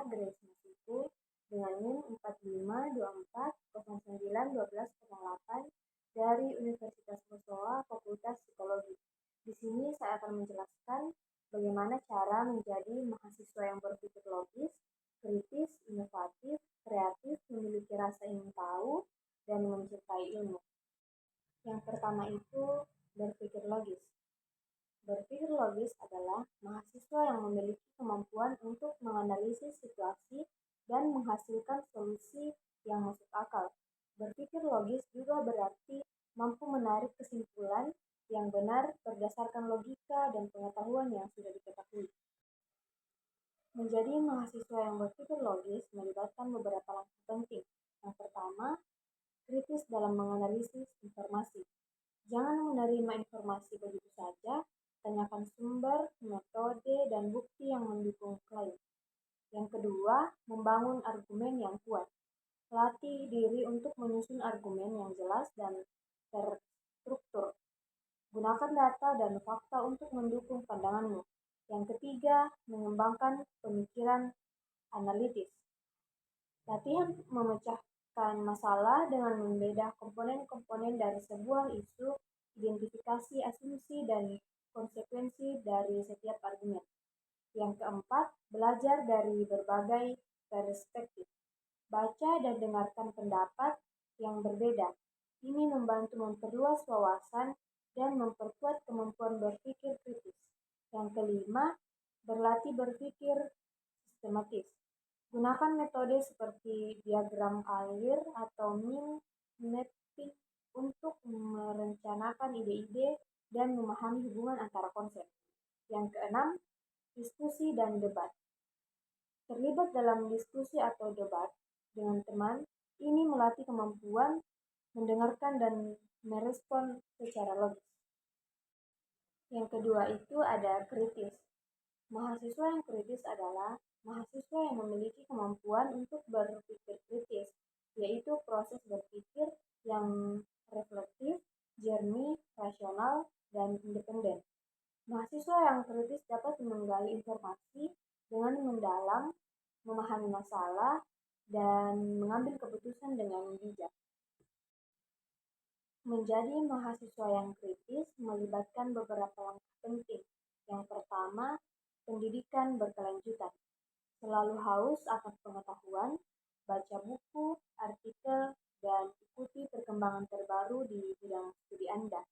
Grace Masiku dengan NIM 4524091208 dari Universitas Musoa Fakultas Psikologi. Di sini saya akan menjelaskan bagaimana cara menjadi mahasiswa yang berpikir logis, kritis, inovatif, kreatif, memiliki rasa ingin tahu, dan mencintai ilmu. Yang pertama itu berpikir logis. Berpikir logis adalah mahasiswa yang memiliki kemampuan untuk menganalisis situasi dan menghasilkan solusi yang masuk akal. Berpikir logis juga berarti mampu menarik kesimpulan yang benar berdasarkan logika dan pengetahuan yang sudah diketahui. Menjadi mahasiswa yang berpikir logis melibatkan beberapa langkah penting. Yang pertama, kritis dalam menganalisis informasi. Jangan menerima informasi begitu saja, tanyakan sumber, metode, dan bukti yang mendukung klaim. Yang kedua, membangun argumen yang kuat. Latih diri untuk menyusun argumen yang jelas dan terstruktur. Gunakan data dan fakta untuk mendukung pandanganmu. Yang ketiga, mengembangkan pemikiran analitis. Latihan memecahkan masalah dengan membedah komponen-komponen dari sebuah isu, identifikasi asumsi dan konsekuensi dari setiap argumen. Yang keempat, belajar dari berbagai perspektif. Baca dan dengarkan pendapat yang berbeda. Ini membantu memperluas wawasan dan memperkuat kemampuan berpikir kritis. Yang kelima, berlatih berpikir sistematis. Gunakan metode seperti diagram alir atau mind mapping untuk merencanakan ide-ide dan memahami hubungan antara konsep. Yang keenam, diskusi dan debat. Terlibat dalam diskusi atau debat dengan teman, ini melatih kemampuan mendengarkan dan merespon secara logis. Yang kedua itu ada kritis. Mahasiswa yang kritis adalah mahasiswa yang memiliki kemampuan untuk berpikir kritis, yaitu proses berpikir yang reflektif, jernih, rasional, dan independen. Mahasiswa yang kritis dapat menggali informasi dengan mendalam, memahami masalah, dan mengambil keputusan dengan bijak. Menjadi mahasiswa yang kritis melibatkan beberapa langkah penting. Yang pertama, pendidikan berkelanjutan. Selalu haus akan pengetahuan, baca buku, artikel, dan ikuti perkembangan terbaru di bidang studi Anda.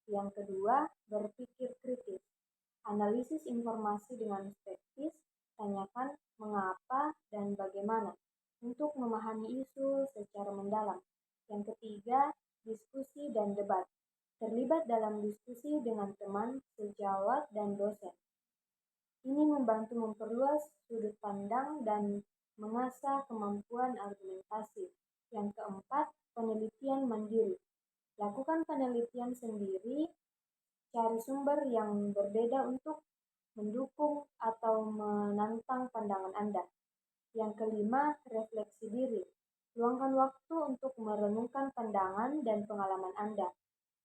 Yang kedua, berpikir kritis. Analisis informasi dengan skeptis, tanyakan mengapa dan bagaimana untuk memahami isu secara mendalam. Yang ketiga, diskusi dan debat. Terlibat dalam diskusi dengan teman, sejawat, dan dosen. Ini membantu memperluas sudut pandang dan mengasah kemampuan argumentasi. Yang keempat, penelitian mandiri. Lakukan penelitian sendiri, cari sumber yang berbeda untuk mendukung atau menantang pandangan Anda. Yang kelima, refleksi diri. Luangkan waktu untuk merenungkan pandangan dan pengalaman Anda.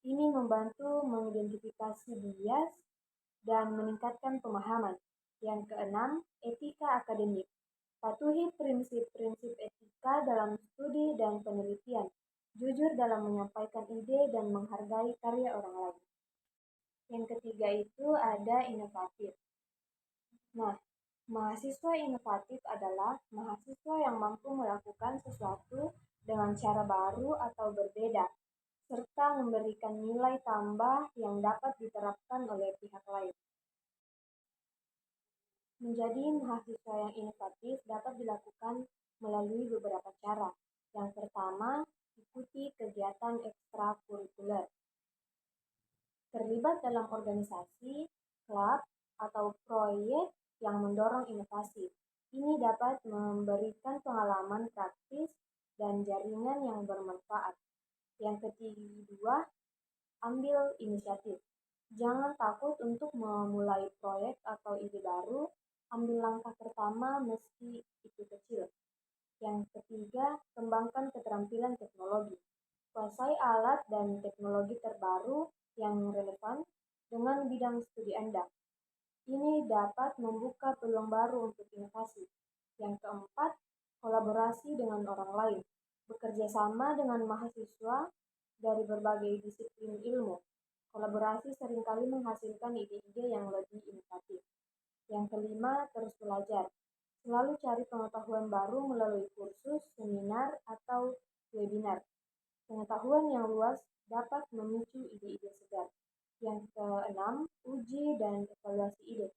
Ini membantu mengidentifikasi bias dan meningkatkan pemahaman. Yang keenam, etika akademik. Patuhi prinsip-prinsip etika dalam studi dan penelitian. Jujur dalam menyampaikan ide dan menghargai karya orang lain. Yang ketiga itu ada inovatif. Nah, mahasiswa inovatif adalah mahasiswa yang mampu melakukan sesuatu dengan cara baru atau berbeda, serta memberikan nilai tambah yang dapat diterapkan oleh pihak lain. Menjadi mahasiswa yang inovatif dapat dilakukan melalui beberapa cara. Yang pertama, ikuti kegiatan ekstrakurikuler. Terlibat dalam organisasi, klub, atau proyek yang mendorong inovasi. Ini dapat memberikan pengalaman praktis dan jaringan yang bermanfaat. Yang kedua, ambil inisiatif. Jangan takut untuk memulai proyek atau ide baru. Ambil langkah pertama meski itu kecil. Yang ketiga, kembangkan keterampilan teknologi. Kuasai alat dan teknologi terbaru yang relevan dengan bidang studi Anda. Ini dapat membuka peluang baru untuk inovasi. Yang keempat, kolaborasi dengan orang lain. Bekerja sama dengan mahasiswa dari berbagai disiplin ilmu. Kolaborasi seringkali menghasilkan ide-ide yang lebih inovatif. Yang kelima, terus belajar. Selalu cari pengetahuan baru melalui kursus, seminar, atau webinar. Pengetahuan yang luas dapat memicu ide-ide segar. Yang keenam, uji dan evaluasi ide.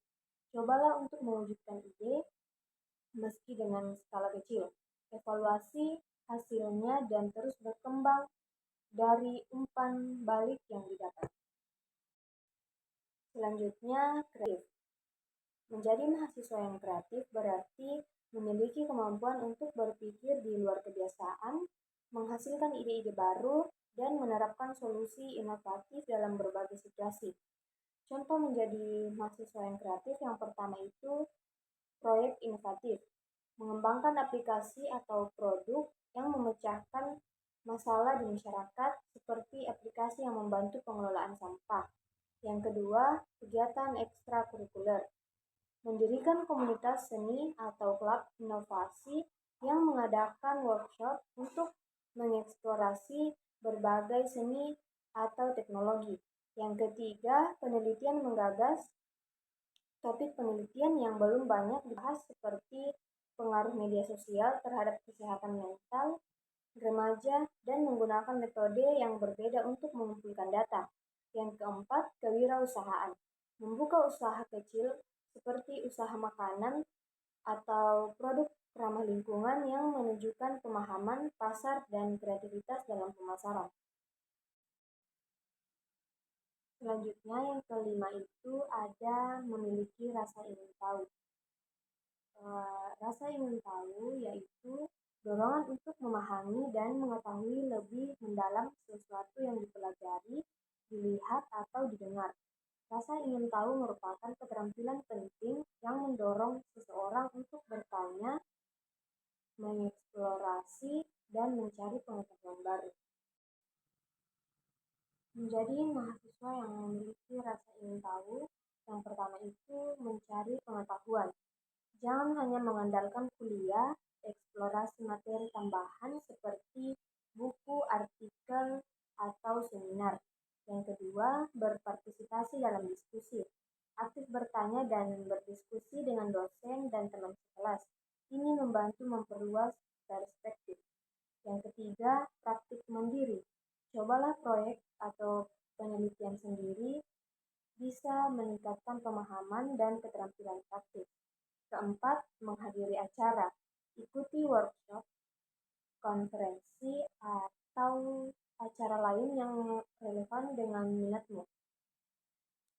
Cobalah untuk mewujudkan ide meski dengan skala kecil. Evaluasi hasilnya dan terus berkembang dari umpan balik yang didapat. Selanjutnya, kreatif. Menjadi mahasiswa yang kreatif berarti memiliki kemampuan untuk berpikir di luar kebiasaan, menghasilkan ide-ide baru, dan menerapkan solusi inovatif dalam berbagai situasi. Contoh menjadi mahasiswa yang kreatif yang pertama itu proyek inovatif, mengembangkan aplikasi atau produk yang memecahkan masalah di masyarakat seperti aplikasi yang membantu pengelolaan sampah. Yang kedua, kegiatan ekstrakurikuler. Mendirikan komunitas seni atau klub inovasi yang mengadakan workshop untuk mengeksplorasi berbagai seni atau teknologi. Yang ketiga, penelitian menggagas topik penelitian yang belum banyak dibahas seperti pengaruh media sosial terhadap kesehatan mental remaja dan menggunakan metode yang berbeda untuk mengumpulkan data. Yang keempat, kewirausahaan. Membuka usaha kecil seperti usaha makanan atau produk ramah lingkungan yang menunjukkan pemahaman pasar dan kreativitas dalam pemasaran. Selanjutnya yang kelima itu ada memiliki rasa ingin tahu. Rasa ingin tahu yaitu dorongan untuk memahami dan mengetahui lebih mendalam sesuatu yang dipelajari, dilihat, atau didengar. Rasa ingin tahu merupakan keterampilan penting yang mendorong seseorang untuk bertanya, mengeksplorasi, dan mencari pengetahuan baru. Menjadi mahasiswa yang memiliki rasa ingin tahu, yang pertama itu mencari pengetahuan. Jangan hanya mengandalkan kuliah, eksplorasi materi tambahan seperti buku, artikel, atau seminar. Yang kedua, berpartisipasi dalam diskusi. Aktif bertanya dan berdiskusi dengan dosen dan teman sekelas. Ini membantu memperluas perspektif. Yang ketiga, praktik mandiri. Cobalah proyek atau penelitian sendiri bisa meningkatkan pemahaman dan keterampilan praktik. Keempat, menghadiri acara. Ikuti workshop, konferensi, atau acara lain yang relevan dengan minatmu.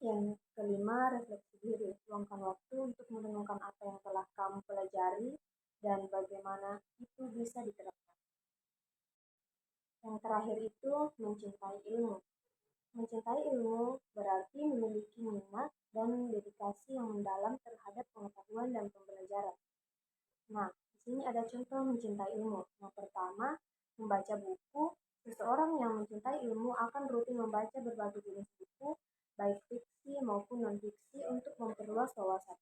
Yang kelima, refleksi diri. Luangkan waktu untuk merenungkan apa yang telah kamu pelajari dan bagaimana itu bisa diterapkan. Yang terakhir itu, mencintai ilmu. Mencintai ilmu berarti memiliki minat dan dedikasi yang mendalam terhadap pengetahuan dan pembelajaran. Nah, di sini ada contoh mencintai ilmu. Yang pertama, membaca buku. Seseorang yang mencintai ilmu akan rutin membaca berbagai jenis buku, baik fiksi maupun non-fiksi untuk memperluas wawasan.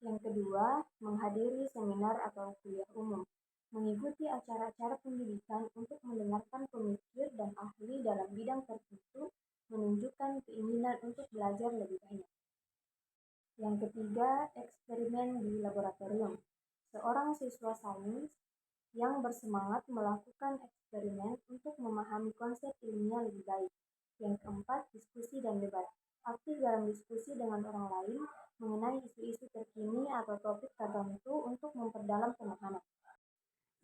Yang kedua, menghadiri seminar atau kuliah umum. Mengikuti acara-acara pendidikan untuk mendengarkan pemikir dan ahli dalam bidang tertentu menunjukkan keinginan untuk belajar lebih banyak. Yang ketiga, eksperimen di laboratorium. Seorang siswa sains yang bersemangat melakukan eksperimen untuk memahami konsep ilmiah lebih baik. Yang keempat, diskusi dan debat. Aktif dalam diskusi dengan orang lain mengenai isu-isu terkini atau topik tertentu untuk memperdalam pemahaman.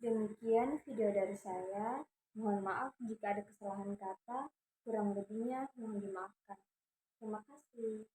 Demikian video dari saya. Mohon maaf jika ada kesalahan kata, kurang lebihnya mohon dimaafkan. Terima kasih.